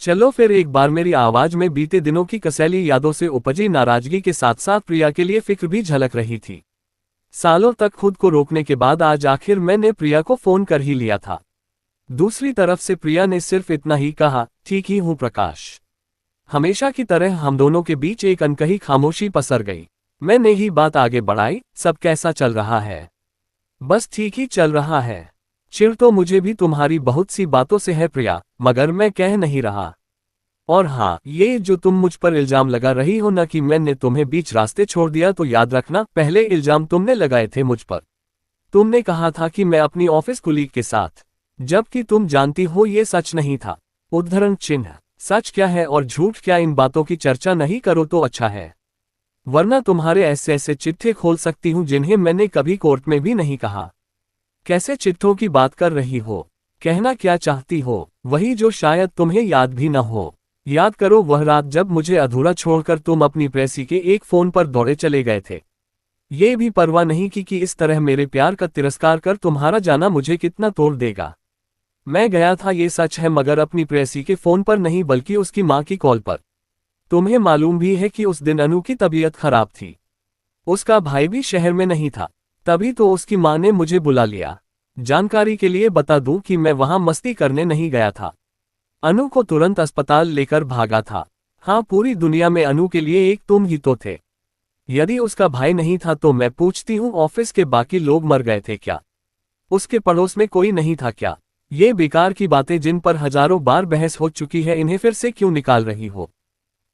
चलो फिर एक बार। मेरी आवाज में बीते दिनों की कसैली यादों से उपजी नाराजगी के साथ साथ प्रिया के लिए फिक्र भी झलक रही थी। सालों तक खुद को रोकने के बाद आज आखिर मैंने प्रिया को फोन कर ही लिया था। दूसरी तरफ से प्रिया ने सिर्फ इतना ही कहा, ठीक ही हूं प्रकाश। हमेशा की तरह हम दोनों के बीच एक अनकही खामोशी पसर गई। मैंने ही बात आगे बढ़ाई, सब कैसा चल रहा है? बस ठीक ही चल रहा है। चिढ़ तो मुझे भी तुम्हारी बहुत सी बातों से है प्रिया, मगर मैं कह नहीं रहा। और हाँ, ये जो तुम मुझ पर इल्जाम लगा रही हो ना कि मैंने तुम्हें बीच रास्ते छोड़ दिया, तो याद रखना पहले इल्जाम तुमने लगाए थे मुझ पर। तुमने कहा था कि मैं अपनी ऑफिस कुलीग के साथ, जबकि तुम जानती हो ये सच नहीं था। उद्धरण चिन्ह। सच क्या है और झूठ क्या, इन बातों की चर्चा नहीं करो तो अच्छा है, वरना तुम्हारे ऐसे ऐसे चिट्ठे खोल सकती हूं जिन्हें मैंने कभी कोर्ट में भी नहीं कहा। कैसे चिट्ठों की बात कर रही हो? कहना क्या चाहती हो? वही जो शायद तुम्हें याद भी न हो। याद करो वह रात जब मुझे अधूरा छोड़कर तुम अपनी प्रेसी के एक फोन पर दौड़े चले गए थे। ये भी परवाह नहीं कि इस तरह मेरे प्यार का तिरस्कार कर तुम्हारा जाना मुझे कितना तोड़ देगा। मैं गया था ये सच है, मगर अपनी प्रेसी के फोन पर नहीं बल्कि उसकी माँ की कॉल पर। तुम्हें मालूम भी है कि उस दिन अनु की तबीयत खराब थी। उसका भाई भी शहर में नहीं था, तभी तो उसकी माँ ने मुझे बुला लिया। जानकारी के लिए बता दूं कि मैं वहां मस्ती करने नहीं गया था। अनु को तुरंत अस्पताल लेकर भागा था। हाँ, पूरी दुनिया में अनु के लिए एक तुम ही तो थे। यदि उसका भाई नहीं था तो मैं पूछती हूँ, ऑफिस के बाकी लोग मर गए थे क्या? उसके पड़ोस में कोई नहीं था क्या? ये बेकार की बातें जिन पर हजारों बार बहस हो चुकी है, इन्हें फिर से क्यों निकाल रही हो?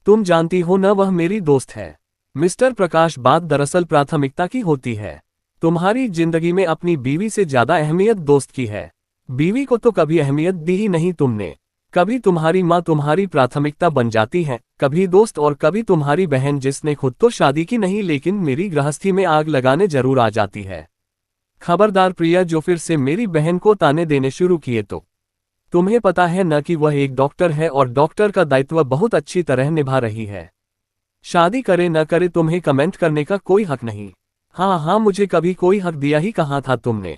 तुम जानती हो न, वह मेरी दोस्त है। मिस्टर प्रकाश, बात दरअसल प्राथमिकता की होती है। तुम्हारी जिंदगी में अपनी बीवी से ज्यादा अहमियत दोस्त की है। बीवी को तो कभी अहमियत दी ही नहीं तुमने। कभी तुम्हारी माँ तुम्हारी प्राथमिकता बन जाती है, कभी दोस्त और कभी तुम्हारी बहन जिसने खुद तो शादी की नहीं लेकिन मेरी गृहस्थी में आग लगाने जरूर आ जाती है। खबरदार प्रिया, जो फिर से मेरी बहन को ताने देने शुरू किए तो। तुम्हें पता है न कि वह एक डॉक्टर है और डॉक्टर का दायित्व बहुत अच्छी तरह निभा रही है। शादी करे न करे तुम्हें कमेंट करने का कोई हक नहीं। हाँ, मुझे कभी कोई हक दिया ही कहाँ था तुमने?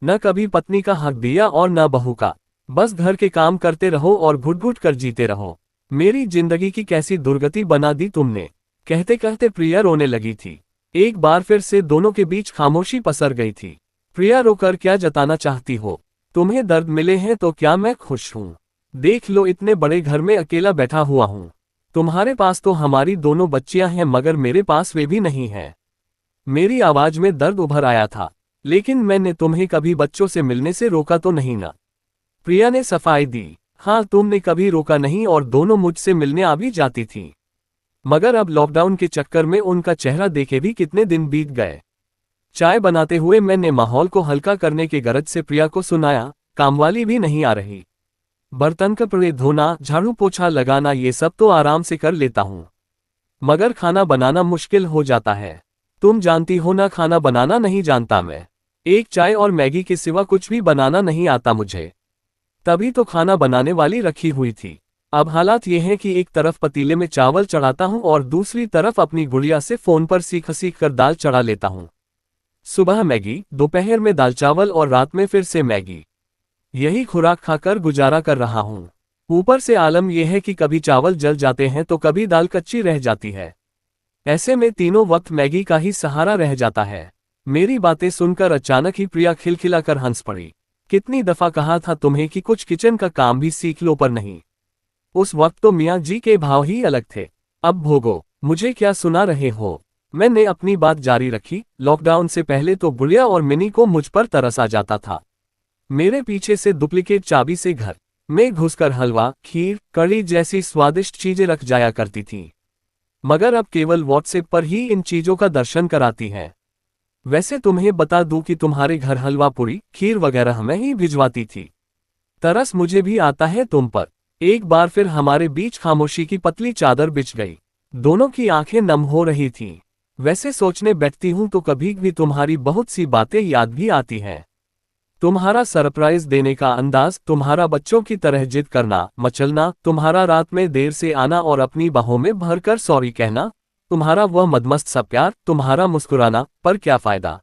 न कभी पत्नी का हक दिया और न बहू का। बस घर के काम करते रहो और घुट घुट कर जीते रहो। मेरी जिंदगी की कैसी दुर्गति बना दी तुमने। कहते कहते प्रिया रोने लगी थी। एक बार फिर से दोनों के बीच खामोशी पसर गई थी। प्रिया, रोकर क्या जताना चाहती हो? तुम्हें दर्द मिले हैं तो क्या मैं खुश हूँ? देख लो, इतने बड़े घर में अकेला बैठा हुआ हूँ। तुम्हारे पास तो हमारी दोनों बच्चियां हैं, मगर मेरे पास वे भी नहीं हैं। मेरी आवाज में दर्द उभर आया था। लेकिन मैंने तुम्हें कभी बच्चों से मिलने से रोका तो नहीं ना? प्रिया ने सफाई दी। हाँ, तुमने कभी रोका नहीं और दोनों मुझसे मिलने आ भी जाती थी। मगर अब लॉकडाउन के चक्कर में उनका चेहरा देखे भी कितने दिन बीत गए। चाय बनाते हुए मैंने माहौल को हल्का करने के गरज से प्रिया को सुनाया, कामवाली भी नहीं आ रही। बर्तन कपड़े धोना, झाड़ू पोछा लगाना, ये सब तो आराम से कर लेता हूँ, मगर खाना बनाना मुश्किल हो जाता है। तुम जानती हो ना, खाना बनाना नहीं जानता मैं। एक चाय और मैगी के सिवा कुछ भी बनाना नहीं आता मुझे। तभी तो खाना बनाने वाली रखी हुई थी। अब हालात ये हैं कि एक तरफ पतीले में चावल चढ़ाता हूँ और दूसरी तरफ अपनी गुड़िया से फोन पर सीख सीख कर दाल चढ़ा लेता हूँ। सुबह मैगी, दोपहर में दाल चावल और रात में फिर से मैगी। यही खुराक खाकर गुजारा कर रहा हूँ। ऊपर से आलम यह है कि कभी चावल जल जाते हैं तो कभी दाल कच्ची रह जाती है। ऐसे में तीनों वक्त मैगी का ही सहारा रह जाता है। मेरी बातें सुनकर अचानक ही प्रिया खिलखिलाकर हंस पड़ी। कितनी दफा कहा था तुम्हें कि कुछ किचन का काम भी सीख लो, पर नहीं। उस वक्त तो मियाँ जी के भाव ही अलग थे। अब भोगो। मुझे क्या सुना रहे हो? मैंने अपनी बात जारी रखी। लॉकडाउन से पहले तो गुड़िया और मिनी को मुझ पर तरस आ जाता था। मेरे पीछे से डुप्लीकेट चाबी से घर में घुसकर हलवा, खीर, कढ़ी जैसी स्वादिष्ट चीजें रख जाया करती थी, मगर अब केवल व्हाट्सएप पर ही इन चीजों का दर्शन कराती है। वैसे तुम्हें बता दूं कि तुम्हारे घर हलवा पूरी, खीर वगैरह मैं ही भिजवाती थी। तरस मुझे भी आता है तुम पर। एक बार फिर हमारे बीच खामोशी की पतली चादर बिछ गई। दोनों की आंखें नम हो रही थीं। वैसे सोचने बैठती हूं तो कभी भी तुम्हारी बहुत सी बातें याद भी आती हैं। तुम्हारा सरप्राइज देने का अंदाज, तुम्हारा बच्चों की तरह जिद करना, मचलना, तुम्हारा रात में देर से आना और अपनी बाहों में भरकर सॉरी कहना, तुम्हारा वह मदमस्त सा प्यार, तुम्हारा मुस्कुराना, पर क्या फायदा?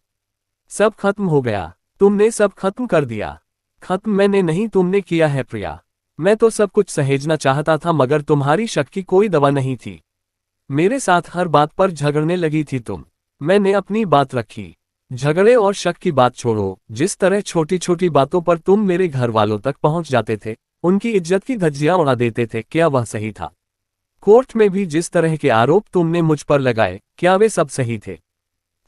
सब खत्म हो गया। तुमने सब खत्म कर दिया। खत्म मैंने नहीं, तुमने किया है प्रिया। मैं तो सब कुछ सहेजना चाहता था मगर तुम्हारी शक की कोई दवा नहीं थी। मेरे साथ हर बात पर झगड़ने लगी थी तुम। मैंने अपनी बात रखी। झगड़े और शक की बात छोड़ो, जिस तरह छोटी छोटी बातों पर तुम मेरे घर वालों तक पहुंच जाते थे, उनकी इज्जत की धज्जियां उड़ा देते थे, क्या वह सही था? कोर्ट में भी जिस तरह के आरोप तुमने मुझ पर लगाए, क्या वे सब सही थे?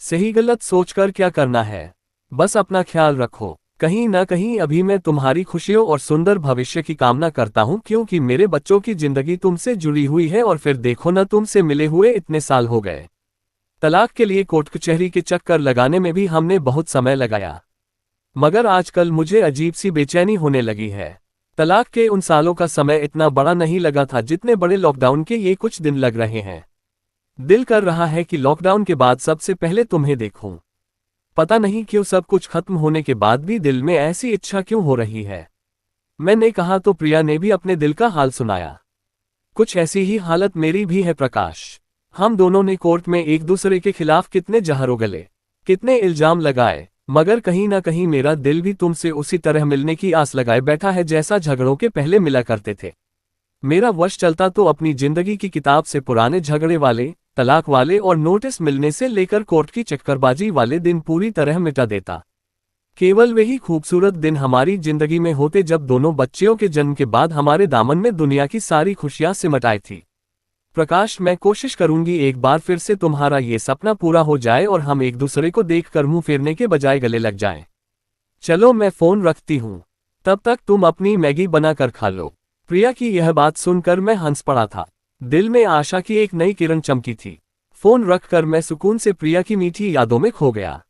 सही गलत सोचकर क्या करना है? बस अपना ख्याल रखो। कहीं ना कहीं अभी मैं तुम्हारी खुशियों और सुंदर भविष्य की कामना करता हूं, क्योंकि मेरे बच्चों की जिंदगी तुमसे जुड़ी हुई है और फिर देखो ना, तुमसे मिले हुए इतने साल हो गए। तलाक के लिए कोर्ट कचहरी के चक्कर लगाने में भी हमने बहुत समय लगाया, मगर आजकल मुझे अजीब सी बेचैनी होने लगी है। तलाक के उन सालों का समय इतना बड़ा नहीं लगा था जितने बड़े लॉकडाउन के ये कुछ दिन लग रहे हैं। दिल कर रहा है कि लॉकडाउन के बाद सबसे पहले तुम्हें देखूं। पता नहीं क्यों सब कुछ खत्म होने के बाद भी दिल में ऐसी इच्छा क्यों हो रही है। मैंने कहा तो प्रिया ने भी अपने दिल का हाल सुनाया। कुछ ऐसी ही हालत मेरी भी है प्रकाश। हम दोनों ने कोर्ट में एक दूसरे के खिलाफ कितने जहर उगले, कितने इल्जाम लगाए, मगर कहीं ना कहीं मेरा दिल भी तुमसे उसी तरह मिलने की आस लगाए बैठा है जैसा झगड़ों के पहले मिला करते थे। मेरा वश चलता तो अपनी जिंदगी की किताब से पुराने झगड़े वाले, तलाक वाले और नोटिस मिलने से लेकर कोर्ट की चक्करबाजी वाले दिन पूरी तरह मिटा देता। केवल वही खूबसूरत दिन हमारी जिंदगी में होते जब दोनों बच्चियों के जन्म के बाद हमारे दामन में दुनिया की सारी खुशियां सिमट आई थी। प्रकाश, मैं कोशिश करूंगी एक बार फिर से तुम्हारा ये सपना पूरा हो जाए और हम एक दूसरे को देखकर मुंह फेरने के बजाय गले लग जाएं। चलो मैं फोन रखती हूँ, तब तक तुम अपनी मैगी बनाकर खा लो। प्रिया की यह बात सुनकर मैं हंस पड़ा था। दिल में आशा की एक नई किरण चमकी थी। फोन रखकर मैं सुकून से प्रिया की मीठी यादों में खो गया।